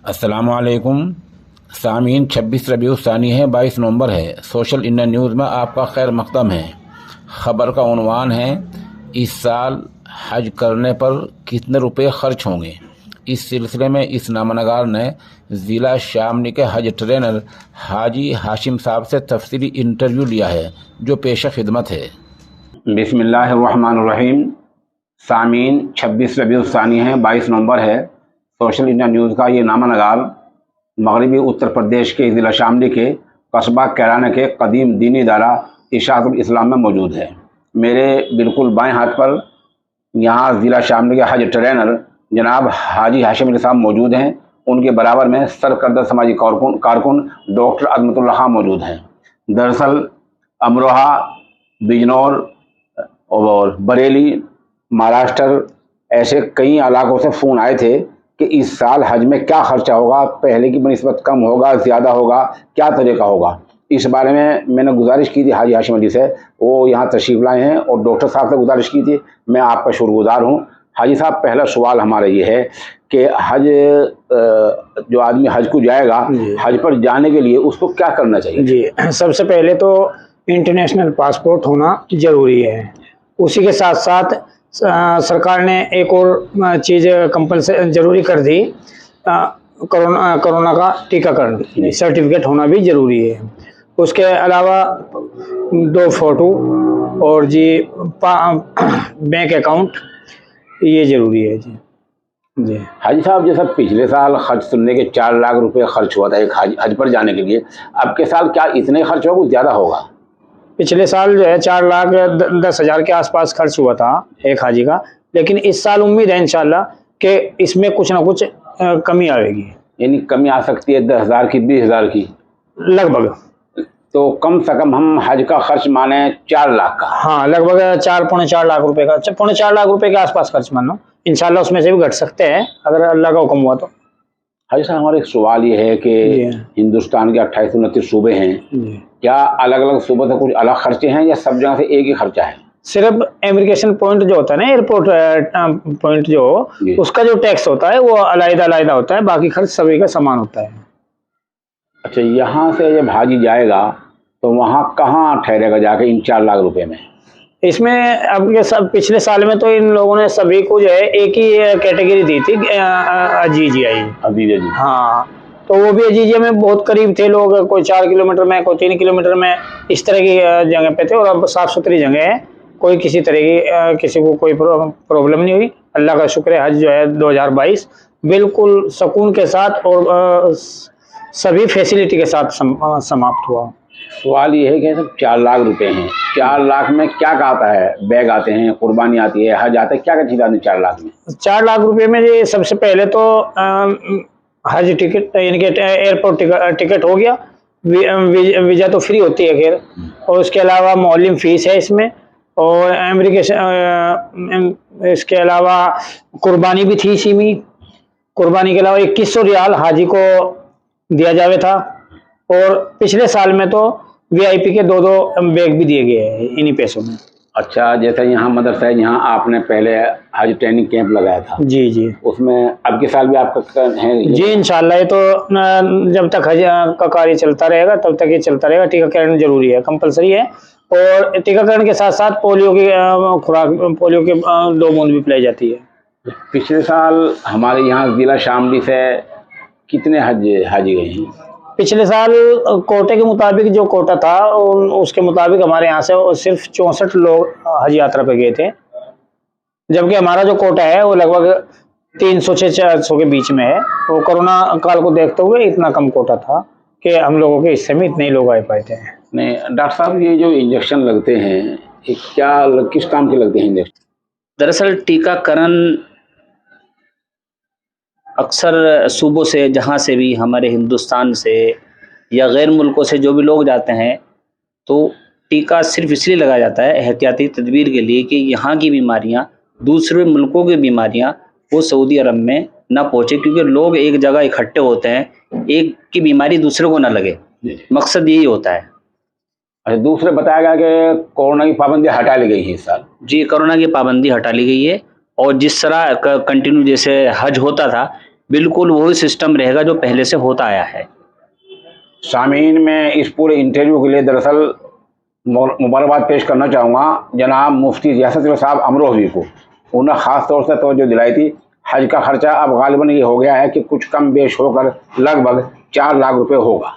अस्सलामुअलैकुम सामीन। 26 रबीउल सानी है, 22 नवंबर है। सोशल इंडिया न्यूज़ में आपका खैर मकदम है। ख़बर का उन्वान है, इस साल हज करने पर कितने रुपए खर्च होंगे। इस सिलसिले में इस नामनगार ने ज़िला शामली के हज ट्रेनर हाजी हाशिम साहब से तफसीली इंटरव्यू लिया है, जो पेश खिदमत है। बिस्मिल्लाहिर्रहमानिर्रहीम। सामीन, 26 रबीउल सानी है, 22 नवंबर है। सोशल इंडिया न्यूज़ का ये नामनगार मगरबी उत्तर प्रदेश के ज़िला शामली के कस्बा कैराना के कदीम दीनी इदारा इशाअतुल इस्लाम में मौजूद है। मेरे बिल्कुल बाएं हाथ पर यहाँ ज़िला शामली के हज ट्रेनर जनाब हाजी हाशिम साहब मौजूद हैं। उनके बराबर में सरकर्दा समाजी कारकुन डॉक्टर अजमतुल्लाह खां मौजूद हैं। दरअसल अमरोहा, बिजनौर और बरेली, महाराष्ट्र ऐसे कई इलाकों से फ़ोन आए थे कि इस साल हज में क्या खर्चा होगा, पहले की बनिस्बत कम होगा, ज़्यादा होगा, क्या तरीका होगा। इस बारे में मैंने गुजारिश की थी हाजी हाशिम अली से, वो यहाँ तशरीफ़ लाए हैं, और डॉक्टर साहब से गुजारिश की थी। मैं आपका शुक्रगुजार हूँ। हाजी साहब, पहला सवाल हमारा ये है कि हज जो आदमी हज को जाएगा, हज पर जाने के लिए उसको क्या करना चाहिए? जी, सबसे पहले तो इंटरनेशनल पासपोर्ट होना ज़रूरी है। उसी के साथ साथ सरकार ने एक और चीज़ कंपल्सरी ज़रूरी कर दी, कोरोना का टीकाकरण सर्टिफिकेट होना भी ज़रूरी है। उसके अलावा 2 फ़ोटो और जी बैंक अकाउंट, ये ज़रूरी है जी। जी हाजी साहब, जैसा पिछले साल खर्च सुनने के 4 लाख रुपए खर्च हुआ था एक हज पर जाने के लिए, अब के साल क्या इतने खर्च होगा, ज़्यादा होगा? पिछले साल जो है 4,10,000 के आसपास खर्च हुआ था एक हाजी का, लेकिन इस साल उम्मीद है इंशाल्लाह कि इसमें कुछ ना कुछ कमी आएगी। यानी कमी आ सकती है 10,000 की, 20,000 की लगभग। तो कम से कम हम हज का खर्च माने 4 लाख का। हाँ, लगभग 4-4.5 लाख रुपए का, 4.5 लाख रुपए के आसपास खर्च मानो। इंशाल्लाह उसमें से भी घट सकते हैं अगर अल्लाह का हुक्म हुआ तो। हाजी साहब, हमारा एक सवाल ये है कि हिंदुस्तान के 28-29 सूबे हैं, क्या अलग अलग सूबों से कुछ अलग खर्चे हैं या सब जगह से एक ही खर्चा है? सिर्फ इमिग्रेशन पॉइंट जो होता है ना, एयरपोर्ट पॉइंट जो, उसका जो टैक्स होता है वो अलग-अलग होता है, बाकी खर्च सभी का समान होता है। अच्छा, यहाँ से जब हाजी जाएगा तो वहाँ कहाँ ठहरेगा जाके इन 4 लाख रुपए में? इसमें अब ये सब पिछले साल में तो इन लोगों ने सभी को जो है एक ही कैटेगरी दी थी, अजीजिया जी। हाँ, तो वो भी अजीजिया में बहुत करीब थे लोग, कोई 4 किलोमीटर में, कोई 3 किलोमीटर में, इस तरह की जगह पे थे। और अब साफ सुथरी जगह है, कोई किसी तरह की किसी को कोई प्रॉब्लम नहीं हुई। अल्लाह का शुक्र है, हज जो है 2022 बिल्कुल सुकून के साथ और सभी फैसिलिटी के साथ समाप्त हुआ। सवाल ये है कि सब 4 लाख रुपए हैं, 4 लाख में क्या क्या आता है? बैग आते हैं, कुर्बानी आती है, हज आता है, क्या क्या चीज़ आती है 4 लाख में? 4 लाख रुपए में ये सबसे पहले तो हज टिकट, यानी कि एयरपोर्ट टिकट हो गया, वीज़ा तो फ्री होती है खैर, और उसके अलावा मौलिम फ़ीस है इसमें, और इमिग्रेशन, इसके अलावा कुर्बानी भी थी इसी में। कुर्बानी के अलावा 2100 रियाल हाजी को दिया जावे था, और पिछले साल में तो वीआईपी के 2-2 बैग भी दिए गए हैं इन्हीं पैसों में। अच्छा, जैसे यहाँ मदरसा है, यहाँ आपने पहले हज ट्रेनिंग कैंप लगाया था। जी, उसमें अब के साल भी आपका है? जी इंशाल्लाह। ये तो जब तक हज का कार्य चलता रहेगा तब तक ये चलता रहेगा। टीकाकरण जरूरी है, कंपलसरी है, और टीकाकरण के साथ साथ पोलियो की खुराक, पोलियो के 2 बूंद भी पिलाई जाती है। पिछले साल हमारे यहाँ जिला शामली से कितने हाजी गए हैं? पिछले साल कोटे के मुताबिक, जो कोटा था उसके मुताबिक हमारे यहाँ से सिर्फ 64 लोग हज यात्रा पे गए थे, जबकि हमारा जो कोटा है वो लगभग 300 से 400 के बीच में है। वो कोरोना काल को देखते हुए इतना कम कोटा था कि हम लोगों के हिस्से में इतने ही लोग आ पाए थे। नहीं डॉक्टर साहब, ये जो इंजेक्शन लगते हैं, ये क्या किस काम के लगते हैं इंजेक्शन? दरअसल टीकाकरण अक्सर सूबों से, जहाँ से भी हमारे हिंदुस्तान से या गैर मुल्कों से जो भी लोग जाते हैं, तो टीका सिर्फ इसलिए लगाया जाता है एहतियाती तदबीर के लिए कि यहाँ की बीमारियाँ, दूसरे मुल्कों की बीमारियाँ वो सऊदी अरब में ना पहुँचे, क्योंकि लोग एक जगह इकट्ठे होते हैं, एक की बीमारी दूसरे को ना लगे, मकसद यही होता है। अच्छा, दूसरे बताया गया कि कोरोना की पाबंदी हटा ली गई है इस साल। जी, कोरोना की पाबंदी हटा ली गई है, और जिस तरह कंटिन्यू जैसे हज होता था बिल्कुल वही सिस्टम रहेगा जो पहले से होता आया है। सामीन में इस पूरे इंटरव्यू के लिए दरअसल मुबारकबाद पेश करना चाहूँगा जनाब मुफ्ती रियासत साहब अमरोही को। उन्होंने ख़ास तौर से तवज्जो दिलाई थी। हज का खर्चा अब गालिबन ये हो गया है कि कुछ कम बेश होकर लगभग 4 लाख रुपए होगा।